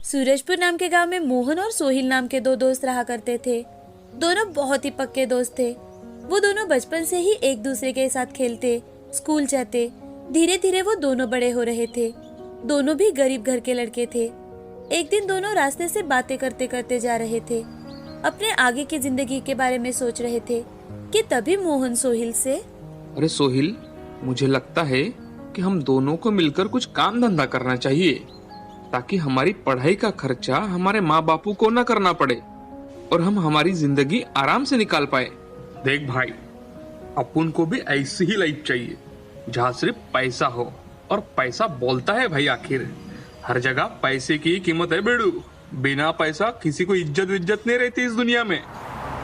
सूरजपुर नाम के गांव में मोहन और सोहिल नाम के दो दोस्त रहा करते थे। दोनों बहुत ही पक्के दोस्त थे। वो दोनों बचपन से ही एक दूसरे के साथ खेलते, स्कूल जाते। धीरे धीरे वो दोनों बड़े हो रहे थे। दोनों भी गरीब घर के लड़के थे। एक दिन दोनों रास्ते से बातें करते करते जा रहे थे, अपने आगे की जिंदगी के बारे में सोच रहे थे कि तभी मोहन सोहिल से, अरे सोहिल, मुझे लगता है कि हम दोनों को मिलकर कुछ काम धंधा करना चाहिए ताकि हमारी पढ़ाई का खर्चा हमारे माँ बापू को न करना पड़े और हम हमारी जिंदगी आराम से निकाल पाए। देख भाई, अपन को भी ऐसी ही लाइफ चाहिए जहाँ सिर्फ पैसा हो, और पैसा बोलता है भाई। आखिर हर जगह पैसे की कीमत है बेड़ू। बिना पैसा किसी को इज्जत नहीं रहती इस दुनिया में।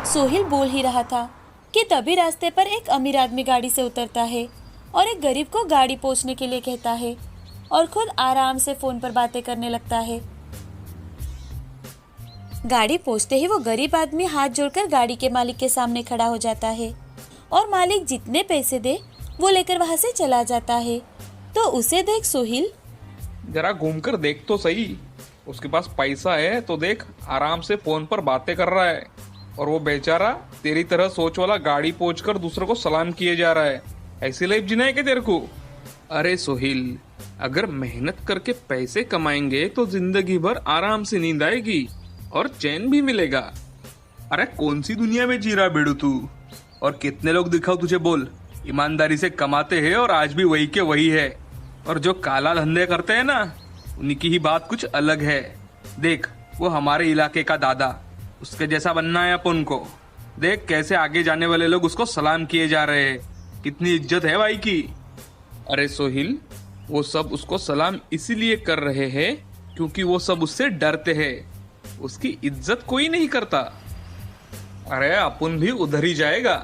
सोहिल बोल ही रहा था कि तभी रास्ते पर एक अमीर आदमी गाड़ी से उतरता है और एक गरीब को गाड़ी पोंछने के लिए कहता है और खुद आराम से फोन पर बातें करने लगता है। गाड़ी पहुंचते ही वो गरीब आदमी हाथ जोड़कर गाड़ी के मालिक के सामने खड़ा हो जाता है और मालिक जितने पैसे दे वो लेकर वहां से चला जाता है। तो उसे देख सोहिल, जरा घूमकर देख तो सही, उसके पास पैसा है तो देख, आराम से फोन पर बातें कर रहा है और वो बेचारा तेरी तरह सोच वाला गाड़ी पहुंचकर दूसरों को सलाम किए जा रहा है। ऐसी लाइफ जीना है क्या तेरे को? अरे सोहिल, अगर मेहनत करके पैसे कमाएंगे तो जिंदगी भर आराम से नींद आएगी और चैन भी मिलेगा। अरे कौन सी दुनिया में जी रहा बेड़ू तू? और कितने लोग दिखाओ तुझे, बोल। ईमानदारी से कमाते हैं और आज भी वही के वही है, और जो काला धंधे करते हैं ना, उनकी ही बात कुछ अलग है। देख, वो हमारे इलाके का दादा, उसके जैसा बनना है अपन को। देख कैसे आगे जाने वाले लोग उसको सलाम किए जा रहे हैं। कितनी इज्जत है भाई की। अरे सोहिल, वो सब उसको सलाम इसीलिए कर रहे हैं क्योंकि वो सब उससे डरते हैं। उसकी इज्जत कोई नहीं करता। अरे अपन भी उधर ही जाएगा।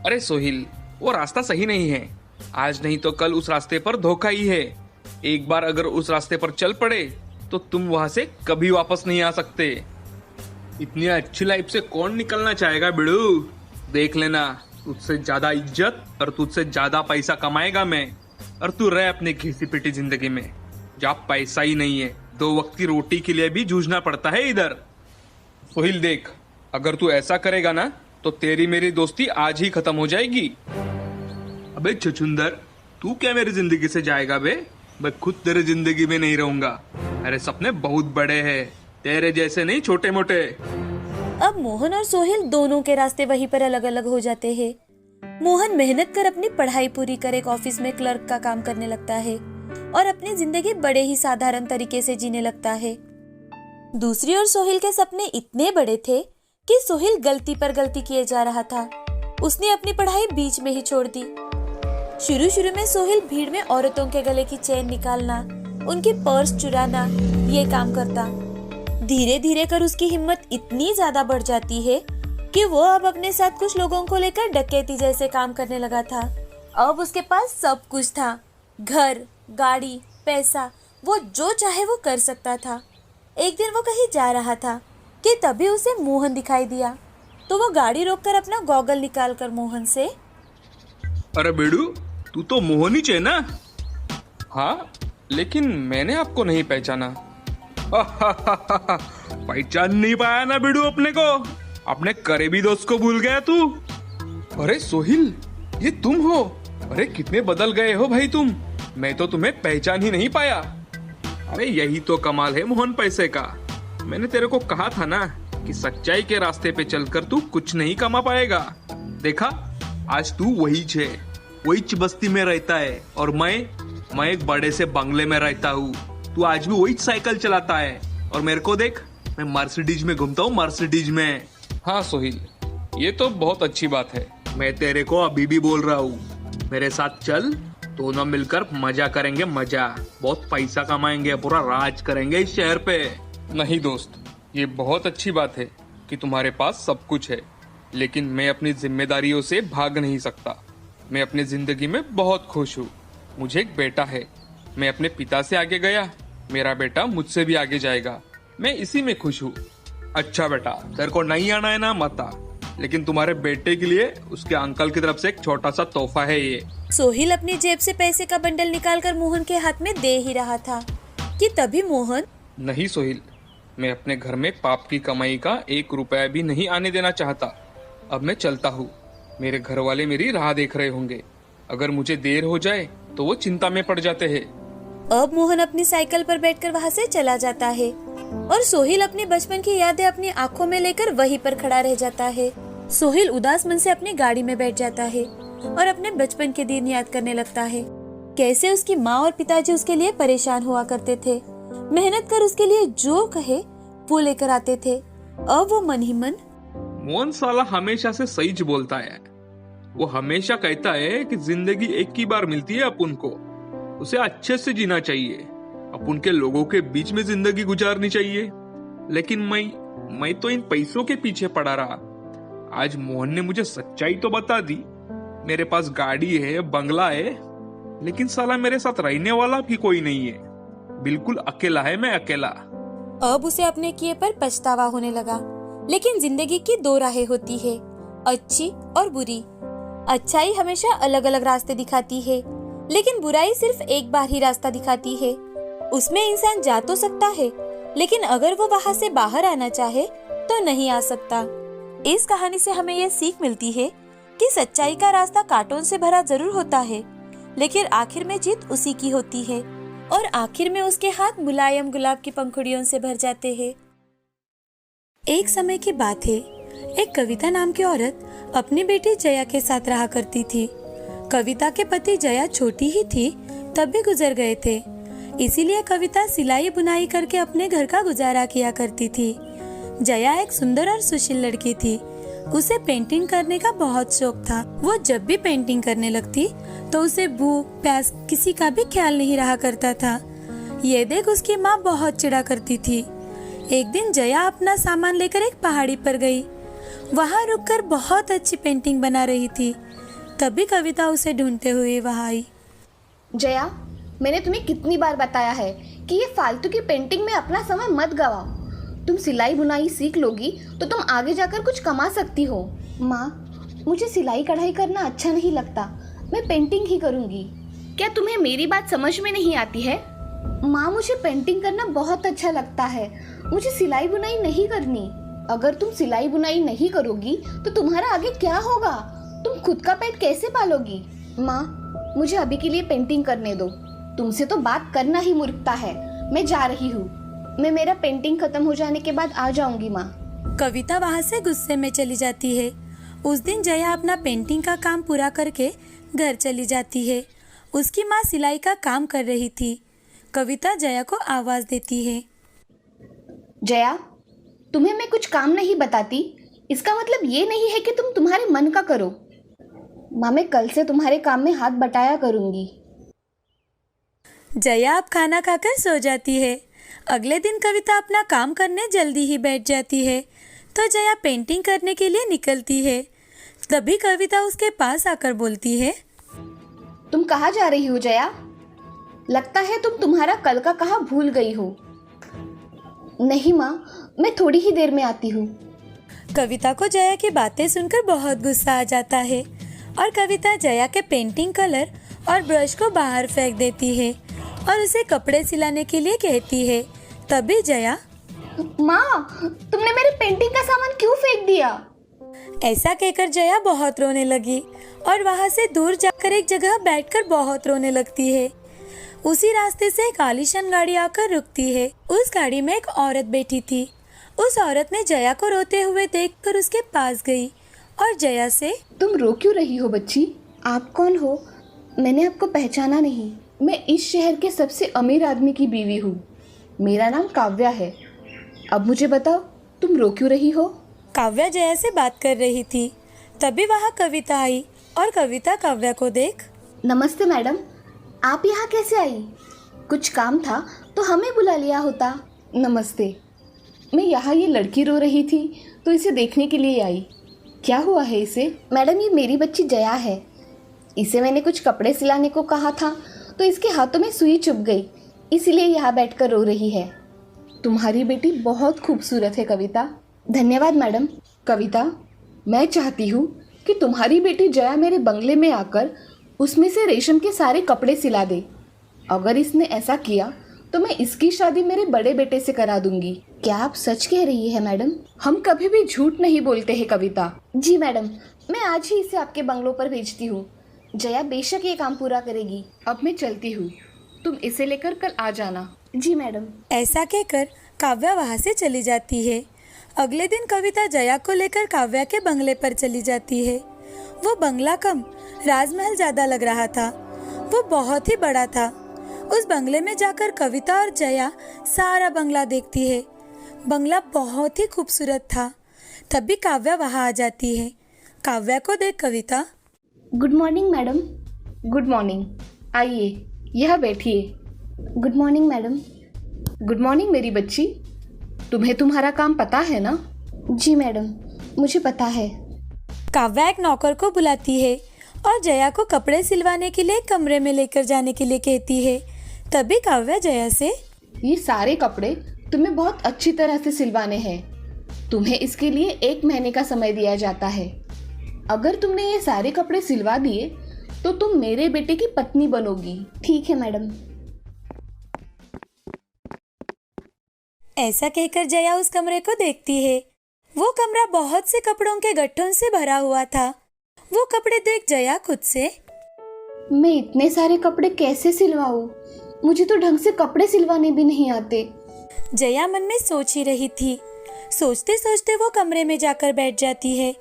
अरे सोहिल, वो रास्ता सही नहीं है। आज नहीं तो कल उस रास्ते पर धोखा ही है। एक बार अगर उस रास्ते पर चल पड़े तो तुम वहां से कभी वापस नहीं आ सकते। इतनी अच्छी लाइफ से कौन निकलना चाहेगा बिड़ू? देख लेना, तुझसे ज्यादा इज्जत और तुझसे ज्यादा पैसा कमाएगा मैं, और तू रह अपनी घिसी पिटी जिंदगी में जहाँ पैसा ही नहीं है। 2 वक्त की रोटी के लिए भी जूझना पड़ता है इधर। सोहिल देख, अगर तू ऐसा करेगा ना तो तेरी मेरी दोस्ती आज ही खत्म हो जाएगी। अबे छछुंदर, तू क्या मेरी जिंदगी से जाएगा बे? मैं खुद तेरे जिंदगी में नहीं रहूंगा। मेरे सपने बहुत बड़े हैं, तेरे जैसे नहीं छोटे मोटे। अब मोहन और सोहिल दोनों के रास्ते वहीं पर अलग अलग हो जाते हैं। मोहन मेहनत कर अपनी पढ़ाई पूरी कर एक ऑफिस में क्लर्क का काम करने लगता है और अपनी जिंदगी बड़े ही साधारण तरीके से जीने लगता है। दूसरी ओर सोहिल के सपने इतने बड़े थे कि सोहिल गलती पर गलती किए जा रहा था। उसने अपनी पढ़ाई बीच में ही छोड़ दी। शुरू में सोहिल भीड़ में औरतों के गले की चेन निकालना, उनकी पर्स चुराना, ये काम करता। धीरे धीरे कर उसकी हिम्मत इतनी ज्यादा बढ़ जाती है कि वो अब अपने साथ कुछ लोगों को लेकर डकैती जैसे काम करने लगा था। अब उसके पास सब कुछ था, घर, गाड़ी, पैसा, वो जो चाहे वो कर सकता था। एक दिन वो कहीं जा रहा था कि तभी उसे मोहन दिखाई दिया। तो वो गाड़ी रोककर अपना गॉगल निकालकर मोहन से, अरे बेड़ू, तू तो मोहन ही है ना? हाँ, लेकिन मैंने आपको नहीं पहचाना। पहचान नहीं पाया ना बेड़ू अपने को? अपने करीबी दोस्त को भूल गया तू? अरे सोहिल, ये तुम हो? अरे कितने बदल गए हो भाई तुम। मैं तो तुम्हें पहचान ही नहीं पाया। अरे यही तो कमाल है मोहन पैसे का। मैंने तेरे को कहा था ना कि सच्चाई के रास्ते पे चलकर तू कुछ नहीं कमा पाएगा। देखा, आज तू वही बस्ती में रहता है और मैं एक बड़े से बंगले में रहता हूँ। तू आज भी वही साइकिल चलाता है और मेरे को देख, मैं मर्सिडीज में घूमता हूँ, मर्सिडीज में। हाँ सोहिल, ये तो बहुत अच्छी बात है। मैं तेरे को अभी भी बोल रहा हूँ, मेरे साथ चल, दोनों मिलकर मजा करेंगे, मजा। बहुत पैसा कमाएंगे, पूरा राज करेंगे इस शहर पे। नहीं दोस्त, ये बहुत अच्छी बात है कि तुम्हारे पास सब कुछ है, लेकिन मैं अपनी जिम्मेदारियों से भाग नहीं सकता। मैं अपनी जिंदगी में बहुत खुश हूँ। मुझे एक बेटा है। मैं अपने पिता से आगे गया, मेरा बेटा मुझसे भी आगे जाएगा। मैं इसी में खुश हूँ। अच्छा बेटा, तेरे को नहीं आना है ना, मत आ। लेकिन तुम्हारे बेटे के लिए उसके अंकल की तरफ से एक छोटा सा तोहफा है ये। सोहिल अपनी जेब से पैसे का बंडल निकालकर मोहन के हाथ में दे ही रहा था कि तभी मोहन नहीं सोहिल, मैं अपने घर में पाप की कमाई का 1 रुपया भी नहीं आने देना चाहता। अब मैं चलता हूँ। मेरे घर वाले मेरी राह देख रहे होंगे। अगर मुझे देर हो जाए तो वो चिंता में पड़ जाते हैं। अब मोहन अपनी साइकिल पर बैठकर वहाँ से चला जाता है और सोहिल अपने बचपन की यादें अपनी आंखों में लेकर वहीं पर खड़ा रह जाता है। सोहिल उदास मन से अपनी गाड़ी में बैठ जाता है और अपने बचपन के दिन याद करने लगता है। कैसे उसकी माँ और पिताजी उसके लिए परेशान हुआ करते थे, मेहनत कर उसके लिए जो कहे वो लेकर आते थे। अब वो मन ही मन मोहन साला हमेशा से सही बोलता है। वो हमेशा कहता है कि जिंदगी एक ही बार मिलती है अपन को, उसे अच्छे से जीना चाहिए, अपन के लोगों के बीच में जिंदगी गुजारनी चाहिए। लेकिन मैं तो इन पैसों के पीछे पड़ा रहा। आज मोहन ने मुझे सच्चाई तो बता दी। मेरे पास गाड़ी है, बंगला है, लेकिन साला मेरे साथ रहने वाला भी कोई नहीं है। बिल्कुल अकेला है मैं, अकेला। अब उसे अपने किए पर पछतावा होने लगा। लेकिन जिंदगी की 2 राहें होती है, अच्छी और बुरी। अच्छाई हमेशा अलग अलग रास्ते दिखाती है, लेकिन बुराई सिर्फ एक बार ही रास्ता दिखाती है। उसमें इंसान जा तो सकता है, लेकिन अगर वो वहाँ से बाहर आना चाहे तो नहीं आ सकता। इस कहानी से हमें यह सीख मिलती है कि सच्चाई का रास्ता कांटों से भरा जरूर होता है, लेकिन आखिर में जीत उसी की होती है और आखिर में उसके हाथ मुलायम गुलाब की पंखुड़ियों से भर जाते हैं। एक समय की बात है, एक कविता नाम की औरत अपनी बेटी जया के साथ रहा करती थी। कविता के पति जया छोटी ही थी तब भी गुजर गए थे, इसीलिए कविता सिलाई बुनाई करके अपने घर का गुजारा किया करती थी। जया एक सुंदर और सुशील लड़की थी। उसे पेंटिंग करने का बहुत शौक था। वो जब भी पेंटिंग करने लगती तो उसे भूख प्यास किसी का भी ख्याल नहीं रहा करता था। ये देख उसकी माँ बहुत चिढ़ा करती थी। एक दिन जया अपना सामान लेकर एक पहाड़ी पर गई। वहाँ रुककर बहुत अच्छी पेंटिंग बना रही थी। तभी कविता उसे ढूंढते हुए वहाँ आई। जया, मैंने तुम्हें कितनी बार बताया है कि ये फालतू की पेंटिंग में अपना समय मत गवाओ। तुम सिलाई बुनाई सीख लोगी तो तुम आगे जाकर कुछ कमा सकती हो। माँ, मुझे सिलाई कढ़ाई करना अच्छा नहीं लगता, मैं पेंटिंग ही करूँगी। क्या तुम्हें मेरी बात समझ में नहीं आती है? माँ, मुझे पेंटिंग करना बहुत अच्छा लगता है, मुझे सिलाई बुनाई नहीं करनी। अगर तुम सिलाई बुनाई नहीं करोगी तो तुम्हारा आगे क्या होगा? तुम खुद का पेट कैसे पालोगी? माँ, मुझे अभी के लिए पेंटिंग करने दो। तुमसे तो बात करना ही मूर्खता है। मैं जा रही हूँ। मैं मेरा पेंटिंग खत्म हो जाने के बाद आ जाऊंगी माँ। कविता वहाँ से गुस्से में चली जाती है। उस दिन जया अपना पेंटिंग का काम पूरा करके घर चली जाती है। उसकी माँ सिलाई का काम कर रही थी। कविता जया को आवाज देती है। जया, तुम्हें मैं कुछ काम नहीं बताती, इसका मतलब ये नहीं है कि तुम तुम्हारे मन का करो। माँ, मैं कल से तुम्हारे काम में हाथ बटाया करूंगी। जया अब खाना खाकर सो जाती है। अगले दिन कविता अपना काम करने जल्दी ही बैठ जाती है तो जया पेंटिंग करने के लिए निकलती है। तभी कविता उसके पास आकर बोलती है, तुम कहाँ जा रही हो जया? लगता है तुम तुम्हारा कल का कहा भूल गई हो। नहीं माँ, मैं थोड़ी ही देर में आती हूँ। कविता को जया की बातें सुनकर बहुत गुस्सा आ जाता है और कविता जया के पेंटिंग कलर और ब्रश को बाहर फेंक देती है और उसे कपड़े सिलाने के लिए कहती है। तभी जया, माँ, तुमने मेरे पेंटिंग का सामान क्यों फेंक दिया? ऐसा कहकर जया बहुत रोने लगी और वहाँ से दूर जाकर एक जगह बैठकर बहुत रोने लगती है। उसी रास्ते से एक आलीशान गाड़ी आकर रुकती है। उस गाड़ी में एक औरत बैठी थी। उस औरत ने जया को रोते हुए देखकर उसके पास गई और जया से, तुम रो क्यों रही हो बच्ची? आप कौन हो? मैंने आपको पहचाना नहीं। मैं इस शहर के सबसे अमीर आदमी की बीवी हूँ। मेरा नाम काव्या है। अब मुझे बताओ, तुम रो क्यों रही हो? काव्या जया से बात कर रही थी। तभी वहाँ कविता आई और कविता काव्या को देख, नमस्ते मैडम, आप यहाँ कैसे आई? कुछ काम था तो हमें बुला लिया होता। नमस्ते, मैं यहाँ ये लड़की रो रही थी तो इसे देखने के लिए आई। क्या हुआ है इसे? मैडम, ये मेरी बच्ची जया है। इसे मैंने कुछ कपड़े सिलाने को कहा था तो इसके हाथों में सुई चुभ गई, इसीलिए यहाँ बैठकर रो रही है। तुम्हारी बेटी बहुत खूबसूरत है कविता। धन्यवाद मैडम। कविता, मैं चाहती हूँ कि तुम्हारी बेटी जया मेरे बंगले में आकर उसमें से रेशम के सारे कपड़े सिला दे। अगर इसने ऐसा किया तो मैं इसकी शादी मेरे बड़े बेटे से करा दूंगी। क्या आप सच कह रही है मैडम? हम कभी भी झूठ नहीं बोलते हैं कविता। जी मैडम, मैं आज ही इसे आपके बंगलों पर भेजती हूँ। जया बेशक ये काम पूरा करेगी। अब मैं चलती हूँ, तुम इसे लेकर कल आ जाना। जी मैडम। ऐसा कहकर काव्या वहाँ से चली जाती है। अगले दिन कविता जया को लेकर काव्या के बंगले पर चली जाती है। वो बंगला कम राजमहल ज्यादा लग रहा था। वो बहुत ही बड़ा था। उस बंगले में जाकर कविता और जया सारा बंगला देखती है। बंगला बहुत ही खूबसूरत था। तभी काव्या वहाँ आ जाती है। काव्या को देख Kavita, good morning madam. Good morning, आइए यहाँ बैठिए। Good morning madam. Good morning मेरी बच्ची। तुम्हें तुम्हारा काम पता है ना? जी मैडम, मुझे पता है। काव्या एक नौकर को बुलाती है और जया को कपड़े सिलवाने के लिए कमरे में लेकर जाने के लिए कहती है। तभी काव्या जया से, ये सारे कपड़े तुम्हें बहुत अच्छी तरह से सिलवाने हैं। तुम्हें इसके लिए 1 महीने का समय दिया जाता है। अगर तुमने ये सारे कपड़े सिलवा दिए तो तुम मेरे बेटे की पत्नी बनोगी। ठीक है मैडम। ऐसा कहकर जया उस कमरे को देखती है। वो कमरा बहुत से कपड़ों के गट्ठों से भरा हुआ था। वो कपड़े देख जया खुद से, मैं इतने सारे कपड़े कैसे सिलवाऊं? मुझे तो ढंग से कपड़े सिलवाने भी नहीं आते। जया मन में सोच ही रही थी। सोचते सोचते वो कमरे में जाकर बैठ जाती है।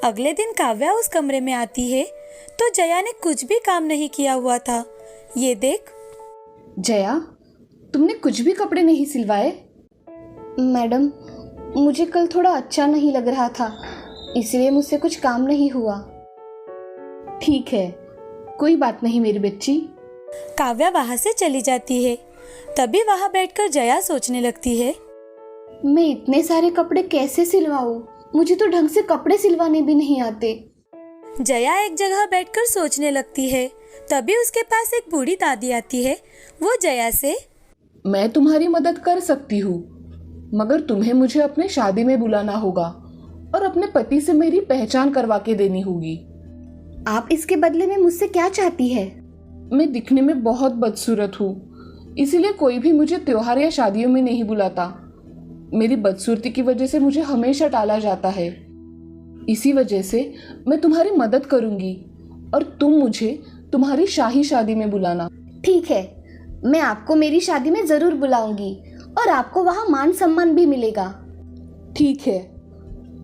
अगले दिन काव्या उस कमरे में आती है तो जया ने कुछ भी काम नहीं किया हुआ था। ये देख, जया, तुमने कुछ भी कपड़े नहीं सिलवाए? मैडम, मुझे कल थोड़ा अच्छा नहीं लग रहा था, इसलिए मुझसे कुछ काम नहीं हुआ। ठीक है, कोई बात नहीं मेरी बच्ची। काव्या वहाँ से चली जाती है। तभी वहाँ बैठकर जया सोचने लगती है, मैं इतने सारे कपड़े कैसे सिलवाऊं? मुझे तो ढंग से कपड़े सिलवाने भी नहीं आते। जया एक जगह बैठकर सोचने लगती है। तभी उसके पास एक बूढ़ी दादी आती है। वो जया से, मैं तुम्हारी मदद कर सकती हूँ, मगर तुम्हें मुझे अपने शादी में बुलाना होगा और अपने पति से मेरी पहचान करवा के देनी होगी। आप इसके बदले में मुझसे क्या चाहती है? मैं दिखने में बहुत बदसूरत हूँ, इसीलिए कोई भी मुझे त्योहार या शादियों में नहीं बुलाता। मेरी बदसूरती की वजह से मुझे हमेशा टाला जाता है। इसी वजह से मैं तुम्हारी मदद करूंगी और तुम मुझे तुम्हारी शाही शादी में बुलाना। ठीक है, मैं आपको मेरी शादी में जरूर बुलाऊंगी और आपको वहाँ मान सम्मान भी मिलेगा। ठीक है,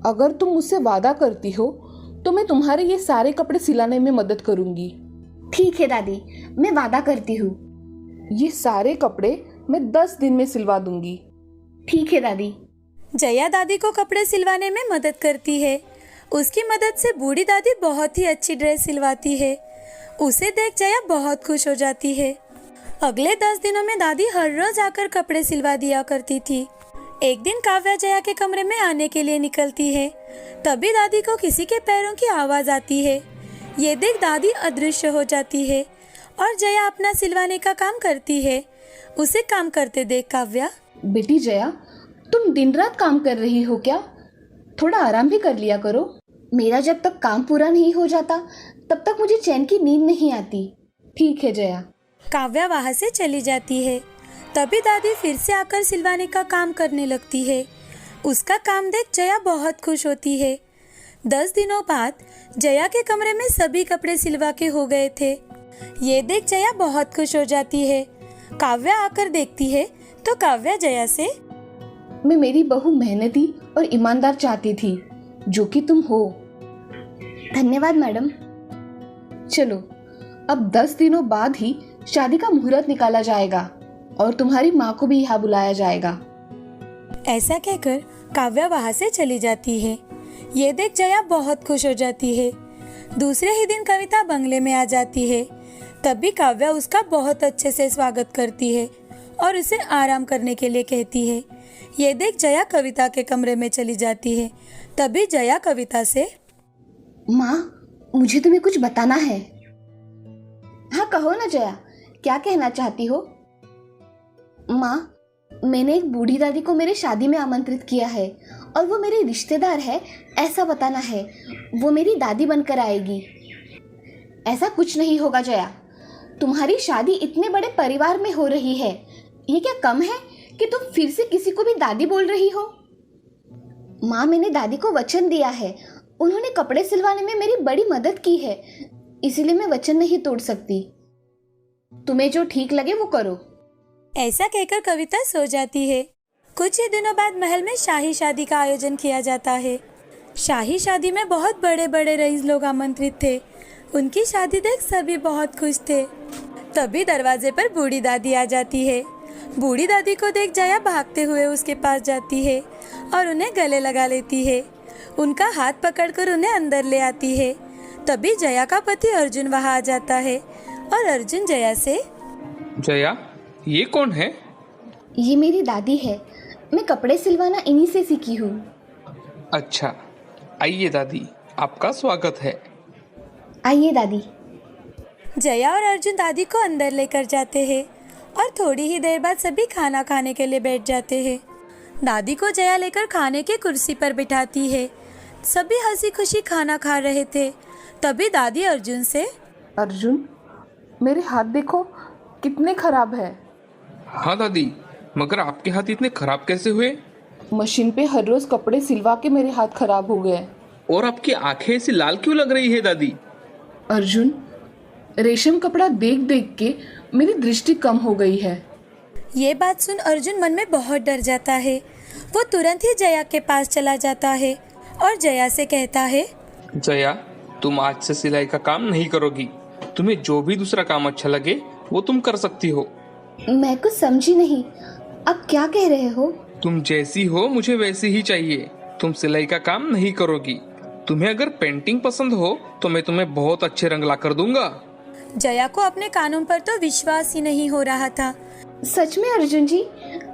अगर तुम मुझसे वादा करती हो तो मैं तुम्हारे ये सारे कपड़े सिलाने में मदद करूंगी। ठीक है दादी, मैं वादा करती हूँ। ये सारे कपड़े मैं 10 दिन में सिलवा दूंगी। ठीक है दादी। जया दादी को कपड़े सिलवाने में मदद करती है। उसकी मदद से बूढ़ी दादी बहुत ही अच्छी ड्रेस सिलवाती है। उसे देख जया बहुत खुश हो जाती है। अगले 10 दिनों में दादी हर रोज आकर कपड़े सिलवा दिया करती थी। एक दिन काव्या जया के कमरे में आने के लिए निकलती है। तभी दादी को किसी के पैरों की आवाज आती है। ये देख दादी अदृश्य हो जाती है और जया अपना सिलवाने का काम करती है। उसे काम करते देख काव्या, बेटी जया, तुम दिन रात काम कर रही हो क्या? थोड़ा आराम भी कर लिया करो। मेरा जब तक काम पूरा नहीं हो जाता तब तक मुझे चैन की नींद नहीं आती। ठीक है जया। काव्या वहाँ से चली जाती है। तभी दादी फिर से आकर सिलवाने का काम करने लगती है। उसका काम देख जया बहुत खुश होती है। 10 दिनों बाद जया के कमरे में सभी कपड़े सिलवा के हो गए थे। ये देख जया बहुत खुश हो जाती है। काव्या आकर देखती है तो काव्या जया से, मैं मेरी बहू मेहनती और ईमानदार चाहती थी, जो कि तुम हो। धन्यवाद मैडम। चलो, अब 10 दिनों बाद ही शादी का मुहूर्त निकाला जाएगा और तुम्हारी माँ को भी यहाँ बुलाया जाएगा। ऐसा कहकर काव्या वहाँ से चली जाती है। ये देख जया बहुत खुश हो जाती है। दूसरे ही दिन कविता बंगले में आ जाती है। तभी काव्या उसका बहुत अच्छे से स्वागत करती है और उसे आराम करने के लिए कहती है। ये देख जया कविता के कमरे में चली जाती है। तभी जया कविता से, माँ, मुझे तुम्हें कुछ बताना है। हाँ कहो ना जया, क्या कहना चाहती हो? माँ, मैंने एक बूढ़ी दादी को मेरे शादी में आमंत्रित किया है और वो मेरी रिश्तेदार है ऐसा बताना है। वो मेरी दादी बनकर आएगी। ऐसा कुछ नहीं होगा जया, तुम्हारी शादी इतने बड़े परिवार में हो रही है, ये क्या कम है कि तुम फिर से किसी को भी दादी बोल रही हो? माँ, मैंने दादी को वचन दिया है। उन्होंने कपड़े सिलवाने में मेरी बड़ी मदद की है, इसीलिए मैं वचन नहीं तोड़ सकती। तुम्हें जो ठीक लगे वो करो। ऐसा कहकर कविता सो जाती है। कुछ ही दिनों बाद महल में शाही शादी का आयोजन किया जाता है। शाही शादी में बहुत बड़े बड़े रईस लोग आमंत्रित थे। उनकी शादी देख सभी बहुत खुश थे। तभी दरवाजे पर बूढ़ी दादी आ जाती है। बूढ़ी दादी को देख जया भागते हुए उसके पास जाती है और उन्हें गले लगा लेती है। उनका हाथ पकड़कर उन्हें अंदर ले आती है। तभी जया का पति अर्जुन वहाँ आ जाता है और अर्जुन जया से, जया, ये कौन है? ये मेरी दादी है। मैं कपड़े सिलवाना इन्हीं से सीखी हूँ। अच्छा, आइए दादी, आपका स्वागत है। आइए दादी। जया और अर्जुन दादी को अंदर लेकर जाते हैं और थोड़ी ही देर बाद सभी खाना खाने के लिए बैठ जाते हैं। दादी को जया लेकर खाने की कुर्सी पर बिठाती है। सभी हंसी खुशी खाना खा रहे थे। तभी दादी अर्जुन से, अर्जुन, मेरे हाथ देखो कितने खराब है। हाँ दादी, मगर आपके हाथ इतने खराब कैसे हुए? मशीन पे हर रोज कपड़े सिलवा के मेरे हाथ खराब हो गए। और आपकी आंखें ऐसी लाल क्यों लग रही है दादी? अर्जुन, रेशम कपड़ा देख देख के मेरी दृष्टि कम हो गई है। ये बात सुन अर्जुन मन में बहुत डर जाता है। वो तुरंत ही जया के पास चला जाता है और जया से कहता है, जया, तुम आज से सिलाई का काम नहीं करोगी। तुम्हें जो भी दूसरा काम अच्छा लगे वो तुम कर सकती हो। मैं कुछ समझी नहीं, अब क्या कह रहे हो? तुम जैसी हो मुझे वैसी ही चाहिए। तुम सिलाई का काम नहीं करोगी। तुम्हें अगर पेंटिंग पसंद हो तो मैं तुम्हें बहुत अच्छे रंग ला कर दूंगा। जया को अपने कानों पर तो विश्वास ही नहीं हो रहा था। सच में अर्जुन जी,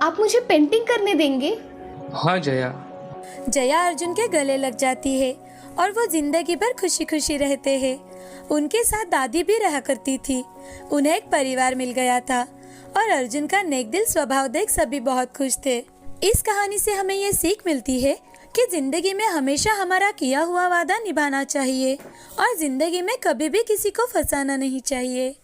आप मुझे पेंटिंग करने देंगे? हाँ जया। जया अर्जुन के गले लग जाती है और वो जिंदगी भर खुशी खुशी रहते हैं। उनके साथ दादी भी रहा करती थी। उन्हें एक परिवार मिल गया था और अर्जुन का नेक दिल स्वभाव देख सभी बहुत खुश थे। इस कहानी से हमें ये सीख मिलती है कि जिंदगी में हमेशा हमारा किया हुआ वादा निभाना चाहिए और जिंदगी में कभी भी किसी को फंसाना नहीं चाहिए।